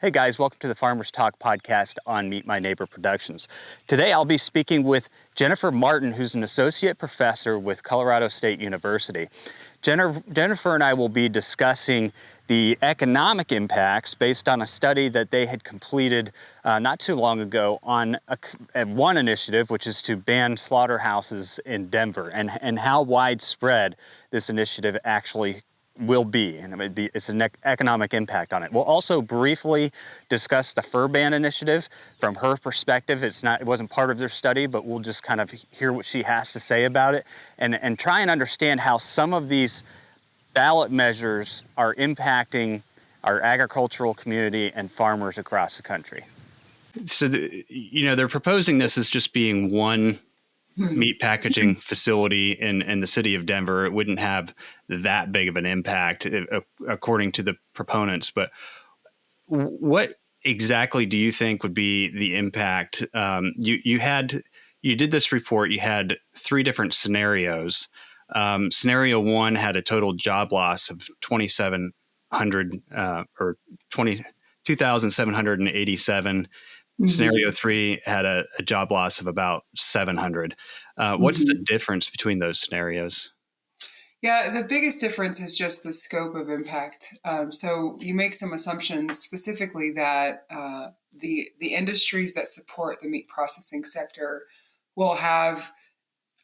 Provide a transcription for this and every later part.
Hey guys, welcome to the Farmers Talk podcast on Meet My Neighbor Productions. Today I'll be speaking with Jennifer Martin, who's an associate professor with Colorado State University. Jennifer and I will be discussing the economic impacts based on a study that they had completed not too long ago on one initiative, which is to ban slaughterhouses in Denver, and how widespread this initiative actually will be, and it's an economic impact on it. We'll also briefly discuss the fur ban initiative from her perspective. It wasn't part of their study, but we'll just kind of hear what she has to say about it and try and understand how some of these ballot measures are impacting our agricultural community and farmers across the country. So, they're proposing this as just being one meat packaging facility in the city of Denver. It wouldn't have that big of an impact, according to the proponents. But what exactly do you think would be the impact? You did this report. You had three different scenarios. Scenario one had a total job loss of 2,700 or 2,787. Mm-hmm. Scenario three had a job loss of about 700. What's the difference between those scenarios? Yeah, the biggest difference is just the scope of impact. So you make some assumptions specifically that the industries that support the meat processing sector will have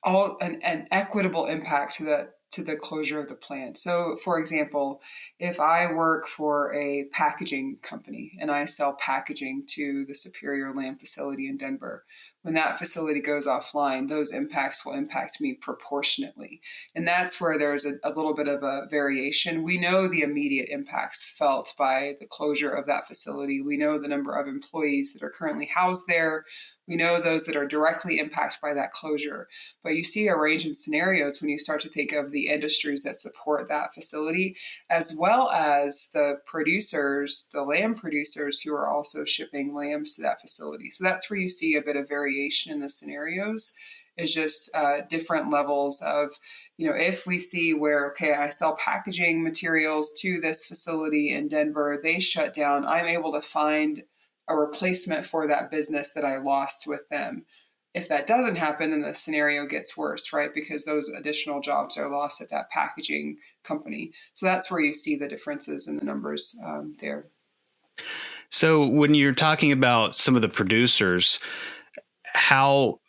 an equitable impact to the closure of the plant. So, for example, if I work for a packaging company and I sell packaging to the Superior Lamb facility in Denver, when that facility goes offline, those impacts will impact me proportionately. And that's where there's a little bit of a variation. We know the immediate impacts felt by the closure of that facility. We know the number of employees that are currently housed there. We know those that are directly impacted by that closure. But you see a range of scenarios when you start to think of the industries that support that facility, as well as the producers, the lamb producers who are also shipping lambs to that facility. So that's where you see a bit of variation in the scenarios, is just different levels of, if we see where, okay, I sell packaging materials to this facility in Denver, they shut down, I'm able to find a replacement for that business that I lost with them. If that doesn't happen, then the scenario gets worse, right? Because those additional jobs are lost at that packaging company. So that's where you see the differences in the numbers there. So when you're talking about some of the producers, how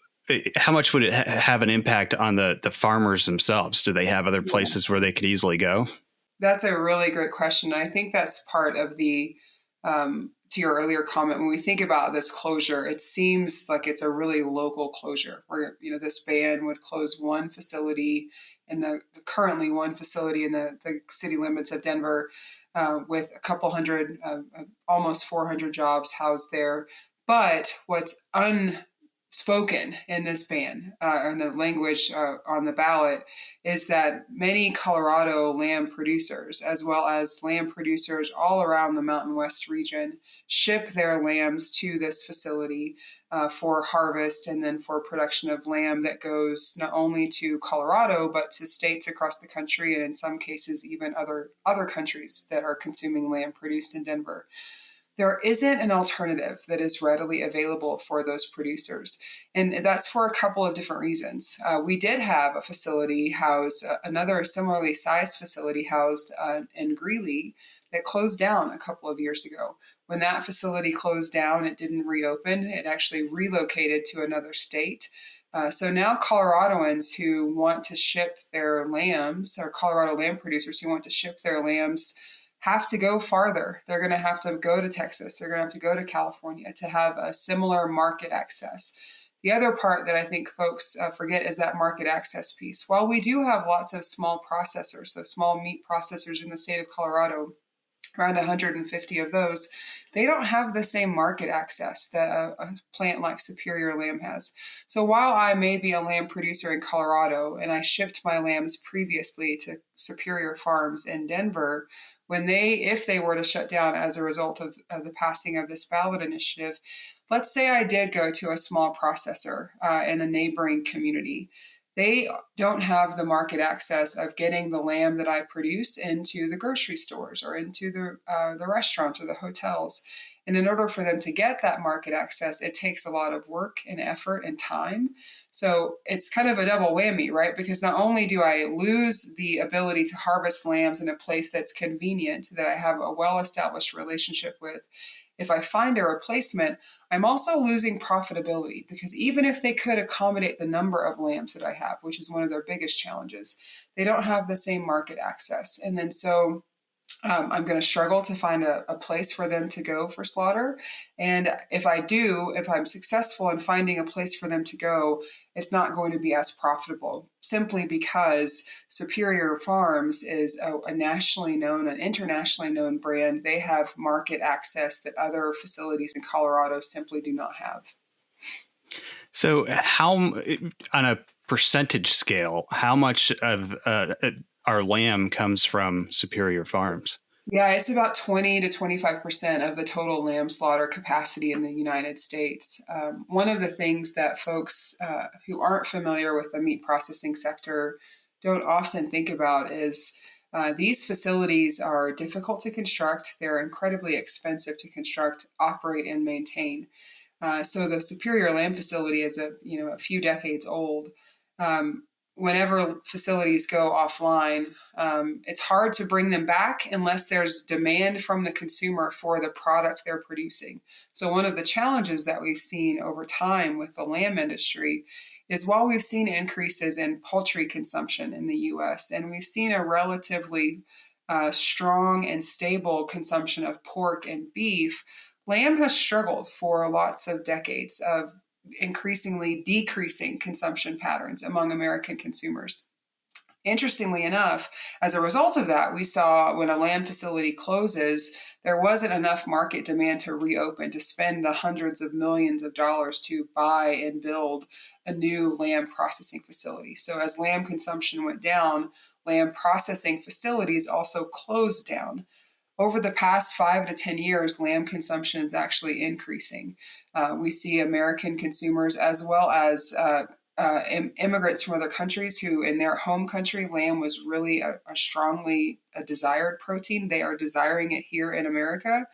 much would it have an impact on the farmers themselves? Do they have other places where they could easily go? That's a really great question. I think that's part of the to your earlier comment, when we think about this closure, it seems like it's a really local closure where, this ban would close one facility currently one facility in the city limits of Denver with a couple hundred, almost 400 jobs housed there. But what's unspoken in this ban, and the language on the ballot, is that many Colorado lamb producers, as well as lamb producers all around the Mountain West region, ship their lambs to this facility for harvest and then for production of lamb that goes not only to Colorado, but to states across the country, and in some cases, even other countries that are consuming lamb produced in Denver. There isn't an alternative that is readily available for those producers. And that's for a couple of different reasons. We did have a facility housed, another similarly sized facility housed in Greeley that closed down a couple of years ago. When that facility closed down, it didn't reopen. It actually relocated to another state. So now Coloradoans who want to ship their lambs, or Colorado lamb producers who want to ship their lambs, have to go farther. They're going to have to go to Texas. They're going to have to go to California to have a similar market access. The other part that I think folks forget is that market access piece. While we do have lots of small processors, so small meat processors in the state of Colorado, around 150 of those, they don't have the same market access that a plant like Superior Lamb has. So while I may be a lamb producer in Colorado and I shipped my lambs previously to Superior Farms in Denver, if they were to shut down as a result of the passing of this ballot initiative, let's say I did go to a small processor in a neighboring community. They don't have the market access of getting the lamb that I produce into the grocery stores or into the restaurants or the hotels. And in order for them to get that market access, it takes a lot of work and effort and time. So it's kind of a double whammy, right? Because not only do I lose the ability to harvest lambs in a place that's convenient, that I have a well-established relationship with, if I find a replacement, I'm also losing profitability, because even if they could accommodate the number of lambs that I have, which is one of their biggest challenges, they don't have the same market access. And then so I'm going to struggle to find a place for them to go for slaughter. And if I'm successful in finding a place for them to go, it's not going to be as profitable, simply because Superior Farms is a nationally known, an internationally known brand. They have market access that other facilities in Colorado simply do not have. So how, on a percentage scale, how much of our lamb comes from Superior Farms? Yeah, it's about 20 to 25% of the total lamb slaughter capacity in the United States. One of the things that folks who aren't familiar with the meat processing sector don't often think about is these facilities are difficult to construct. They're incredibly expensive to construct, operate, and maintain. So the Superior Lamb facility is a few decades old. Whenever facilities go offline, it's hard to bring them back unless there's demand from the consumer for the product they're producing. So one of the challenges that we've seen over time with the lamb industry is, while we've seen increases in poultry consumption in the U.S., and we've seen a relatively strong and stable consumption of pork and beef, lamb has struggled for lots of decades of increasingly decreasing consumption patterns among American consumers. Interestingly enough, as a result of that, we saw when a lamb facility closes, there wasn't enough market demand to reopen, to spend the hundreds of millions of dollars to buy and build a new lamb processing facility. So as lamb consumption went down, lamb processing facilities also closed down. Over the past 5 to 10 years, lamb consumption is actually increasing. We see American consumers, as well as immigrants from other countries who, in their home country, lamb was really a strongly desired protein. They are desiring it here in America.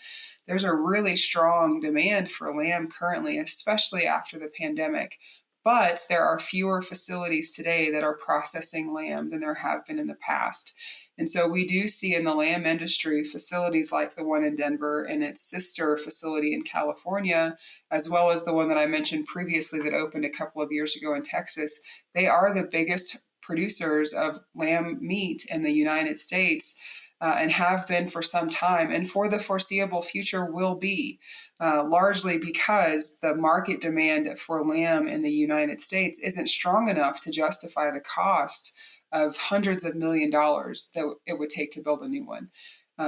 There's a really strong demand for lamb currently, especially after the pandemic. But there are fewer facilities today that are processing lamb than there have been in the past. And so we do see in the lamb industry facilities like the one in Denver and its sister facility in California, as well as the one that I mentioned previously that opened a couple of years ago in Texas. They are the biggest producers of lamb meat in the United States, and have been for some time, and for the foreseeable future will be, largely because the market demand for lamb in the United States isn't strong enough to justify the cost of hundreds of $millions that it would take to build a new one.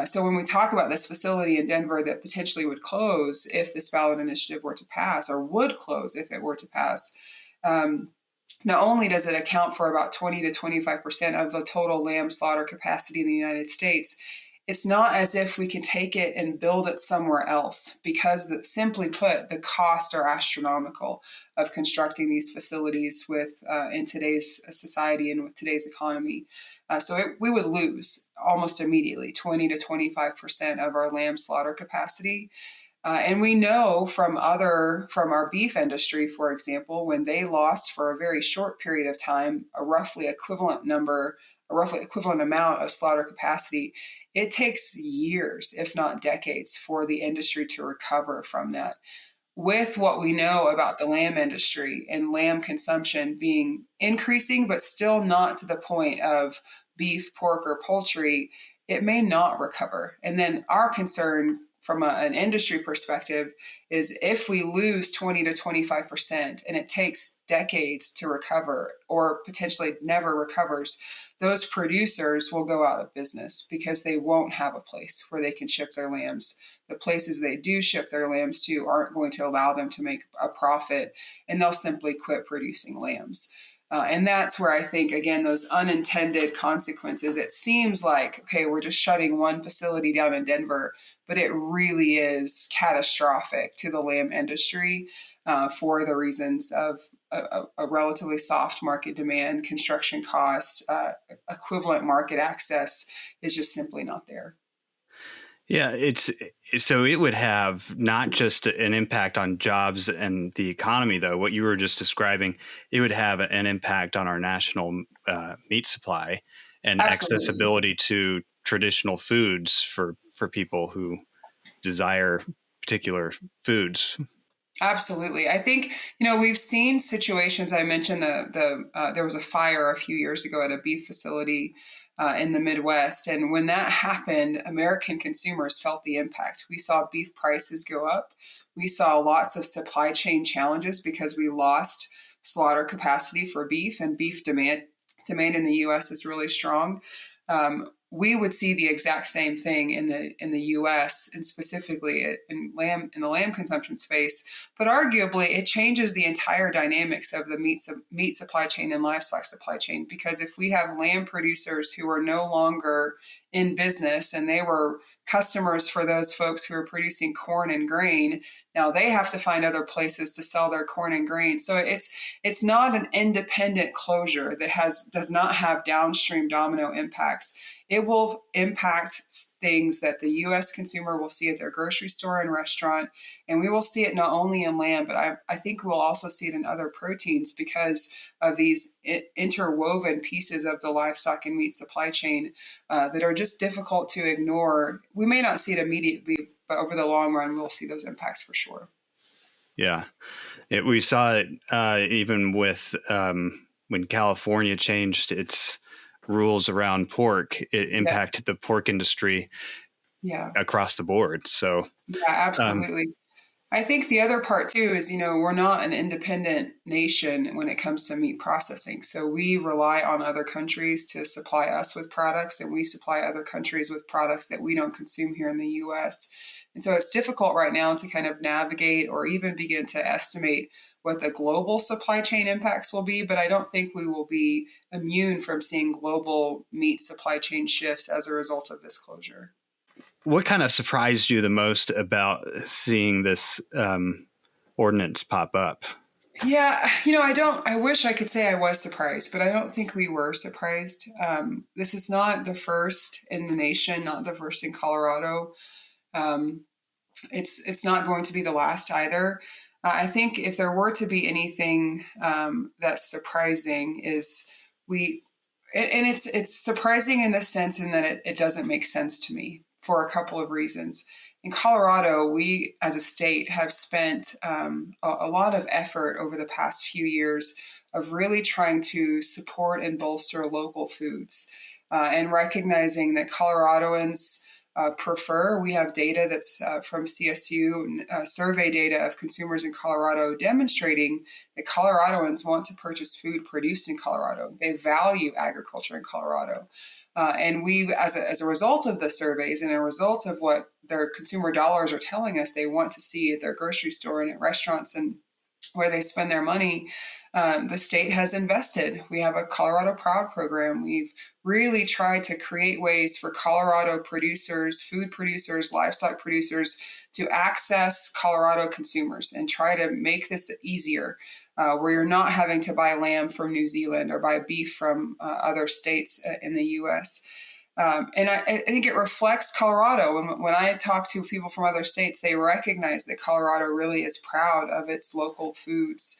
So when we talk about this facility in Denver that potentially would close if this ballot initiative were to pass, or would close if it were to pass, not only does it account for about 20 to 25% of the total lamb slaughter capacity in the United States, it's not as if we can take it and build it somewhere else, because simply put, the costs are astronomical of constructing these facilities in today's society and with today's economy. We would lose almost immediately 20 to 25% of our lamb slaughter capacity. And we know from our beef industry, for example, when they lost for a very short period of time a roughly equivalent amount of slaughter capacity, it takes years, if not decades, for the industry to recover from that. With what we know about the lamb industry and lamb consumption being increasing, but still not to the point of beef, pork, or poultry, it may not recover. And then our concern from an industry perspective is, if we lose 20 to 25% and it takes decades to recover, or potentially never recovers, those producers will go out of business because they won't have a place where they can ship their lambs. The places they do ship their lambs to aren't going to allow them to make a profit, and they'll simply quit producing lambs. And that's where I think, again, those unintended consequences, it seems like, okay, we're just shutting one facility down in Denver, but it really is catastrophic to the lamb industry for the reasons of a relatively soft market demand, construction costs, equivalent market access is just simply not there. Yeah, so it would have not just an impact on jobs and the economy, though. What you were just describing, it would have an impact on our national meat supply and Absolutely. accessibility to traditional foods for people who desire particular foods. Absolutely. I think, we've seen situations. I mentioned there was a fire a few years ago at a beef facility in the Midwest. And when that happened, American consumers felt the impact. We saw beef prices go up. We saw lots of supply chain challenges because we lost slaughter capacity for beef, and beef demand in the U.S. is really strong. We would see the exact same thing in the U.S. and specifically in the lamb consumption space. But arguably, it changes the entire dynamics of the meat supply chain and livestock supply chain, because if we have lamb producers who are no longer in business and they were customers for those folks who are producing corn and grain, now they have to find other places to sell their corn and grain. So it's not an independent closure that does not have downstream domino impacts. It will impact things that the U.S. consumer will see at their grocery store and restaurant. And we will see it not only in lamb, but I think we'll also see it in other proteins because of these interwoven pieces of the livestock and meat supply chain that are just difficult to ignore. We may not see it immediately, but over the long run, we'll see those impacts for sure. Yeah, we saw it even with when California changed its rules around pork. It impacted the pork industry across the board. So yeah, absolutely. I think the other part too is, we're not an independent nation when it comes to meat processing. So we rely on other countries to supply us with products, and we supply other countries with products that we don't consume here in the US. And so it's difficult right now to kind of navigate or even begin to estimate what the global supply chain impacts will be. But I don't think we will be immune from seeing global meat supply chain shifts as a result of this closure. What kind of surprised you the most about seeing this ordinance pop up? Yeah, I wish I could say I was surprised, but I don't think we were surprised. This is not the first in the nation, not the first in Colorado. It's not going to be the last either. I think if there were to be anything that's surprising is it's surprising in the sense in that it doesn't make sense to me for a couple of reasons. In Colorado, we as a state have spent a lot of effort over the past few years of really trying to support and bolster local foods and recognizing that Coloradoans prefer. We have data that's from CSU, survey data of consumers in Colorado demonstrating that Coloradoans want to purchase food produced in Colorado. They value agriculture in Colorado. And we, as a result of the surveys and a result of what their consumer dollars are telling us they want to see at their grocery store and at restaurants and where they spend their money, the state has invested. We have a Colorado Proud program. We've really tried to create ways for Colorado producers, food producers, livestock producers to access Colorado consumers and try to make this easier. Where you're not having to buy lamb from New Zealand or buy beef from other states in the U.S. And I think it reflects Colorado. When I talk to people from other states, they recognize that Colorado really is proud of its local foods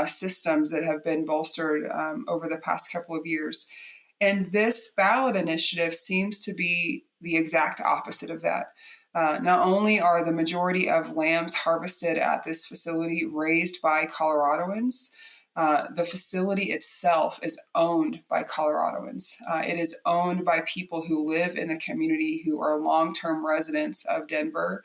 systems that have been bolstered over the past couple of years. And this ballot initiative seems to be the exact opposite of that. Not only are the majority of lambs harvested at this facility raised by Coloradoans, the facility itself is owned by Coloradoans. It is owned by people who live in the community, who are long-term residents of Denver,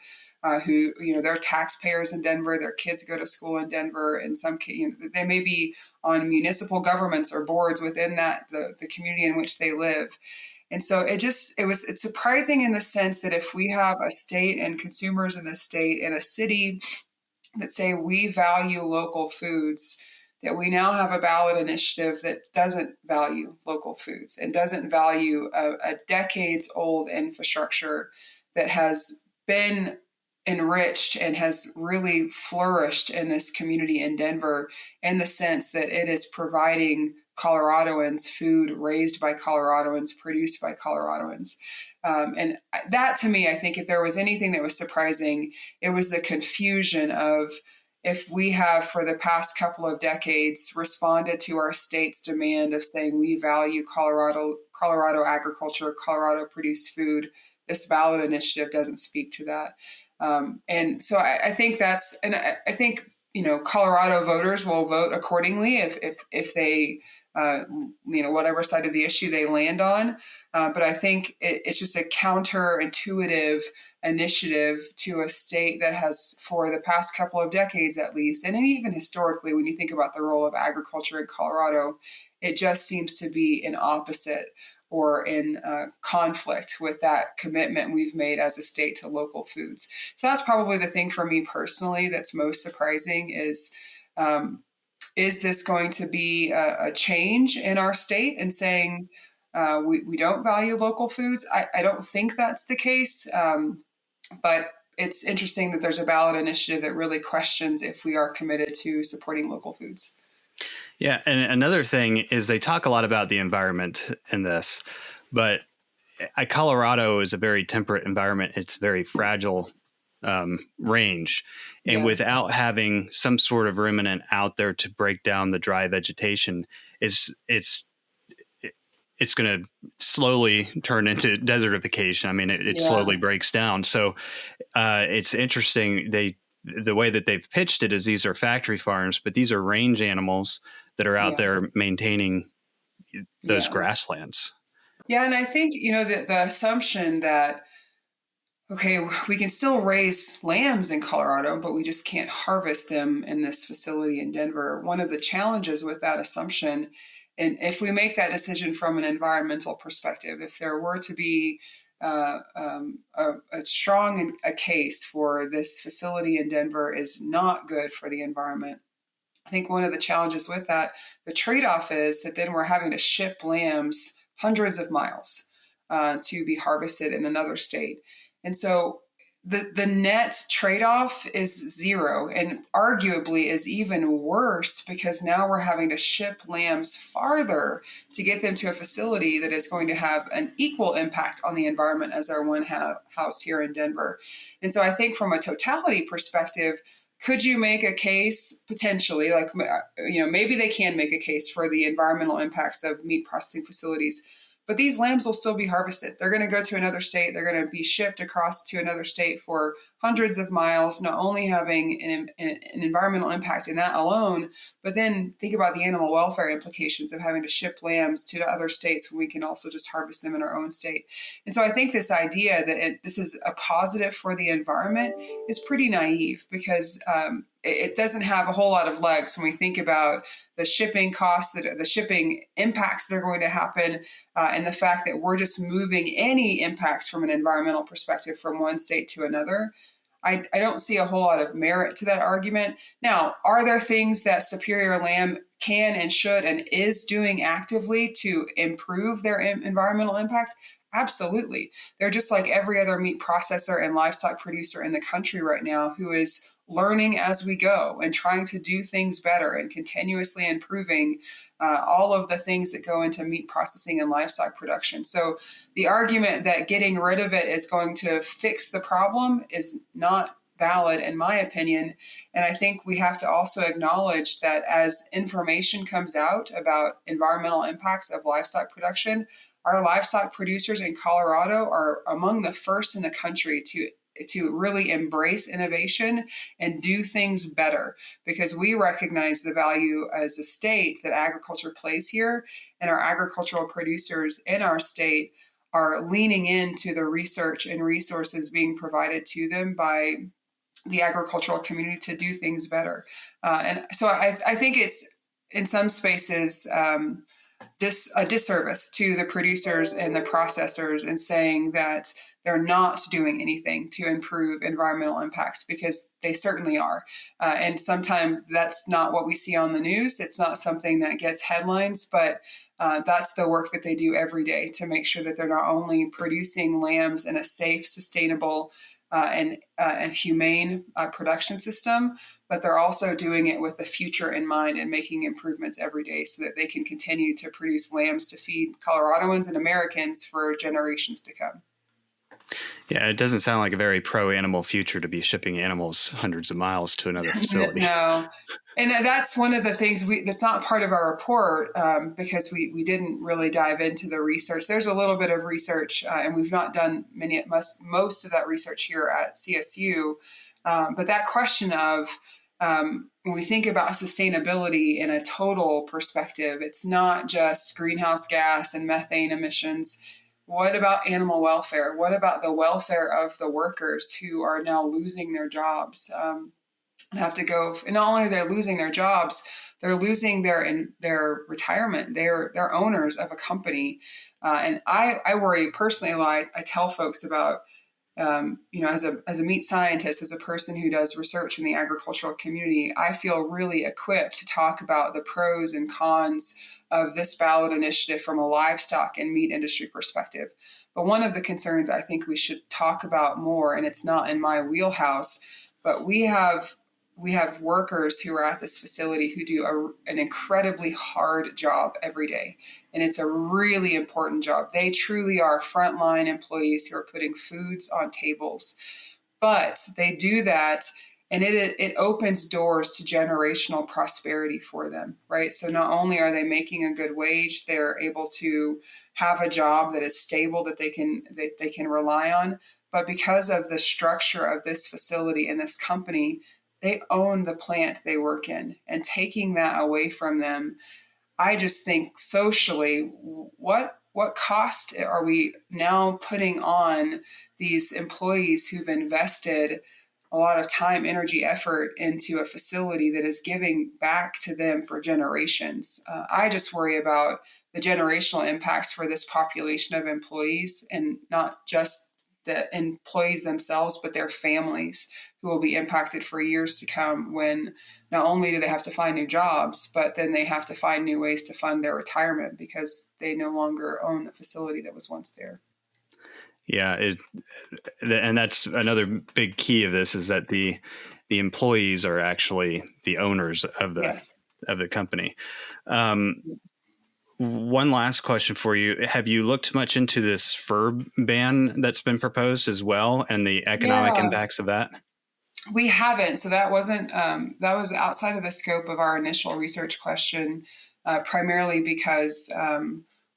who, they're taxpayers in Denver. Their kids go to school in Denver. In some cases, they may be on municipal governments or boards within the community in which they live. And so it's surprising in the sense that if we have a state and consumers in a state and a city that say we value local foods, that we now have a ballot initiative that doesn't value local foods and doesn't value a decades old infrastructure that has been enriched and has really flourished in this community in Denver, in the sense that it is providing Coloradoans food raised by Coloradoans, produced by Coloradoans. And that, to me, I think if there was anything that was surprising, it was the confusion of, if we have for the past couple of decades responded to our state's demand of saying we value Colorado agriculture, Colorado produced food, this ballot initiative doesn't speak to that. And so I think that's, and I think, Colorado voters will vote accordingly if they, whatever side of the issue they land on. But I think it's just a counterintuitive initiative to a state that has, for the past couple of decades at least, and even historically, when you think about the role of agriculture in Colorado, it just seems to be an opposite or in conflict with that commitment we've made as a state to local foods. So that's probably the thing for me personally that's most surprising is this going to be a change in our state and saying we don't value local foods? I don't think that's the case, but it's interesting that there's a ballot initiative that really questions if we are committed to supporting local foods. Yeah, and another thing is they talk a lot about the environment in this, but Colorado is a very temperate environment. It's very fragile range, and without having some sort of ruminant out there to break down the dry vegetation, it's going to slowly turn into desertification. I mean, it slowly breaks down. So it's interesting. The way that they've pitched it is these are factory farms, but these are range animals that are out there maintaining those grasslands. Yeah. And I think, the assumption that, okay, we can still raise lambs in Colorado, but we just can't harvest them in this facility in Denver. One of the challenges with that assumption, and if we make that decision from an environmental perspective, if there were to be a strong case for this facility in Denver is not good for the environment, I think one of the challenges with that, the trade-off is that then we're having to ship lambs hundreds of miles to be harvested in another state. And so the net trade-off is zero, and arguably is even worse because now we're having to ship lambs farther to get them to a facility that is going to have an equal impact on the environment as our one house here in Denver. And so I think from a totality perspective, could you make a case potentially, maybe they can make a case for the environmental impacts of meat processing facilities, but these lambs will still be harvested. They're going to go to another state. They're going to be shipped across to another state for hundreds of miles, not only having an environmental impact in that alone, but then think about the animal welfare implications of having to ship lambs to other states when we can also just harvest them in our own state. And so I think this idea that this is a positive for the environment is pretty naive because it doesn't have a whole lot of legs when we think about the shipping costs, the shipping impacts that are going to happen, and the fact that we're just moving any impacts from an environmental perspective from one state to another. I don't see a whole lot of merit to that argument. Now, are there things that Superior Lamb can and should and is doing actively to improve their environmental impact? Absolutely. They're just like every other meat processor and livestock producer in the country right now who is learning as we go and trying to do things better and continuously improving all of the things that go into meat processing and livestock production. So the argument that getting rid of it is going to fix the problem is not valid, in my opinion. And I think we have to also acknowledge that as information comes out about environmental impacts of livestock production, our livestock producers in Colorado are among the first in the country to really embrace innovation and do things better because we recognize the value as a state that agriculture plays here, and our agricultural producers in our state are leaning into the research and resources being provided to them by the agricultural community to do things better. And so I think it's in some spaces a disservice to the producers and the processors in saying that they're not doing anything to improve environmental impacts because they certainly are. And sometimes that's not what we see on the news. It's not something that gets headlines, but that's the work that they do every day to make sure that they're not only producing lambs in a safe, sustainable, and a humane production system, but they're also doing it with the future in mind and making improvements every day so that they can continue to produce lambs to feed Coloradoans and Americans for generations to come. Yeah, it doesn't sound like a very pro-animal future to be shipping animals hundreds of miles to another facility. No. And that's one of the things that's not part of our report, because we didn't really dive into the research. There's a little bit of research, and we've not done most of that research here at CSU. But that question of, when we think about sustainability in a total perspective, it's not just greenhouse gas and methane emissions. What about animal welfare? What about the welfare of the workers who are now losing their jobs? Have to go, and not only they're losing their jobs, they're losing their retirement. They're owners of a company, and I worry personally a lot. I tell folks about, as a meat scientist, as a person who does research in the agricultural community, I feel really equipped to talk about the pros and cons of this ballot initiative from a livestock and meat industry perspective. But one of the concerns I think we should talk about more, and it's not in my wheelhouse, but we have workers who are at this facility who do an incredibly hard job every day. And it's a really important job. They truly are frontline employees who are putting foods on tables. But they do that, and it opens doors to generational prosperity for them, right? So not only are they making a good wage, they're able to have a job that is stable, that they can rely on. But because of the structure of this facility and this company, they own the plant they work in, and taking that away from them, I just think socially, what cost are we now putting on these employees who've invested a lot of time, energy, effort into a facility that is giving back to them for generations? I just worry about the generational impacts for this population of employees, and not just the employees themselves, but their families, who will be impacted for years to come, when not only do they have to find new jobs, but then they have to find new ways to fund their retirement because they no longer own the facility that was once there. Yeah, and that's another big key of this, is that the employees are actually the owners of the Yes. of the company. One last question for you. Have you looked much into this fur ban that's been proposed as well, and the economic Yeah. impacts of that? We haven't. So that wasn't, that was outside of the scope of our initial research question, primarily because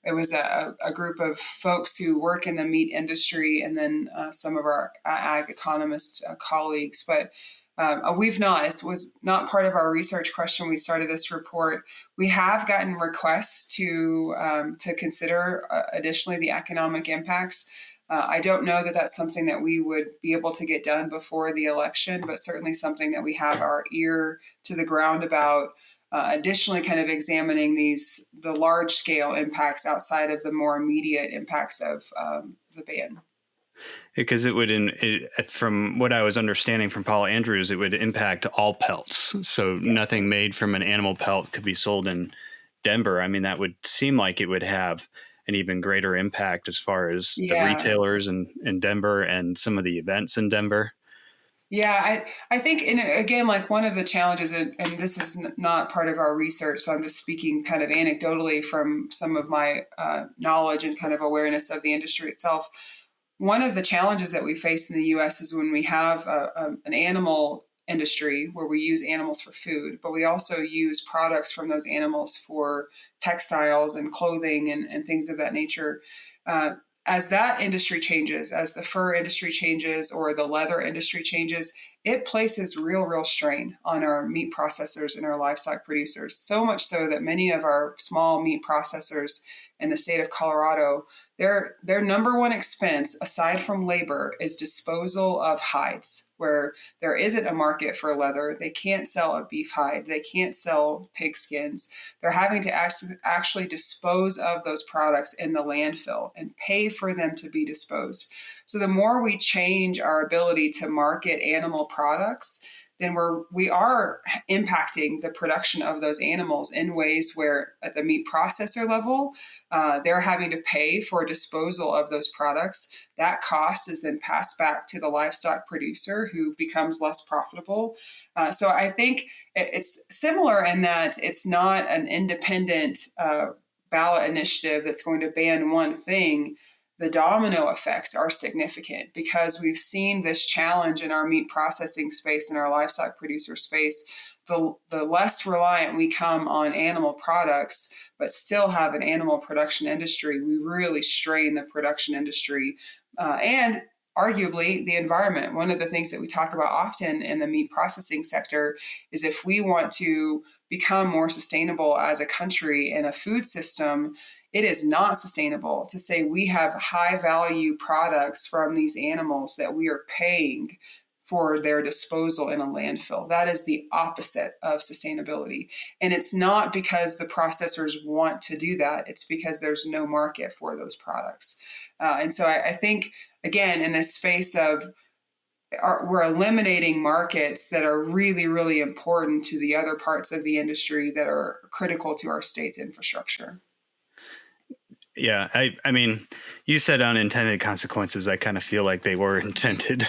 it was a group of folks who work in the meat industry, and then some of our ag economist colleagues. But we've not. It was not part of our research question. We started this report. We have gotten requests to consider additionally the economic impacts. I don't know that that's something that we would be able to get done before the election, but certainly something that we have our ear to the ground about. Additionally, kind of examining the large scale impacts outside of the more immediate impacts of the ban. Because from what I was understanding from Paul Andrews, it would impact all pelts. So Yes. Nothing made from an animal pelt could be sold in Denver. I mean, that would seem like it would have an even greater impact as far as the retailers in Denver and some of the events in Denver. Yeah, I think, and again, like one of the challenges, and this is not part of our research, so I'm just speaking kind of anecdotally from some of my knowledge and kind of awareness of the industry itself. One of the challenges that we face in the U.S. is when we have an animal industry where we use animals for food, but we also use products from those animals for textiles and clothing and things of that nature. As that industry changes, as the fur industry changes or the leather industry changes, it places real strain on our meat processors and our livestock producers. So much so that many of our small meat processors in the state of Colorado, their number one expense, aside from labor, is disposal of hides, where there isn't a market for leather. They can't sell a beef hide. They can't sell pig skins. They're having to actually dispose of those products in the landfill and pay for them to be disposed. So the more we change our ability to market animal products, then we are impacting the production of those animals in ways where at the meat processor level, they're having to pay for disposal of those products. That cost is then passed back to the livestock producer, who becomes less profitable. So I think it's similar in that it's not an independent ballot initiative that's going to ban one thing. the domino effects are significant, because we've seen this challenge in our meat processing space and our livestock producer space. The less reliant we come on animal products, but still have an animal production industry, we really strain the production industry and arguably the environment. One of the things that we talk about often in the meat processing sector is if we want to become more sustainable as a country and a food system, it is not sustainable to say we have high value products from these animals that we are paying for their disposal in a landfill. That is the opposite of sustainability. And it's not because the processors want to do that, it's because there's no market for those products. And so I think, again, in this space of we're eliminating markets that are really, really important to the other parts of the industry that are critical to our state's infrastructure. Yeah, I mean, you said unintended consequences. I kind of feel like they were intended.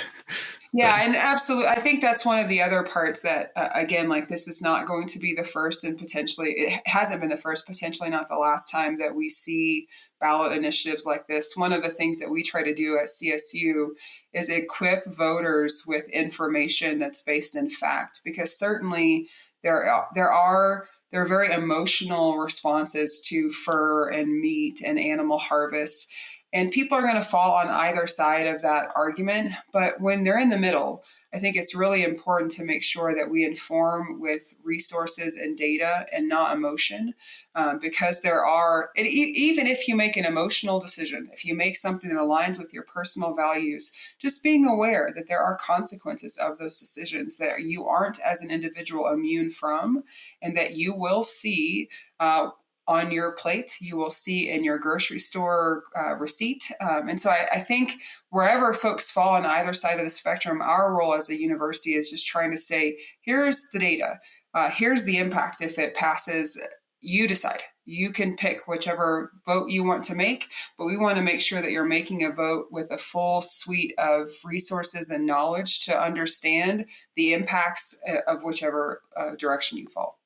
Yeah, and absolutely. I think that's one of the other parts that, again, like this is not going to be the first, and potentially it hasn't been the first, potentially not the last time that we see ballot initiatives like this. One of the things that we try to do at CSU is equip voters with information that's based in fact, because certainly there are very emotional responses to fur and meat and animal harvest. And people are going to fall on either side of that argument. But when they're in the middle, I think it's really important to make sure that we inform with resources and data and not emotion, because there are, even if you make an emotional decision, if you make something that aligns with your personal values, just being aware that there are consequences of those decisions that you aren't as an individual immune from, and that you will see on your plate, you will see in your grocery store receipt. And so I think wherever folks fall on either side of the spectrum, our role as a university is just trying to say, here's the data, here's the impact if it passes. You decide. You can pick whichever vote you want to make, but we want to make sure that you're making a vote with a full suite of resources and knowledge to understand the impacts of whichever direction you fall.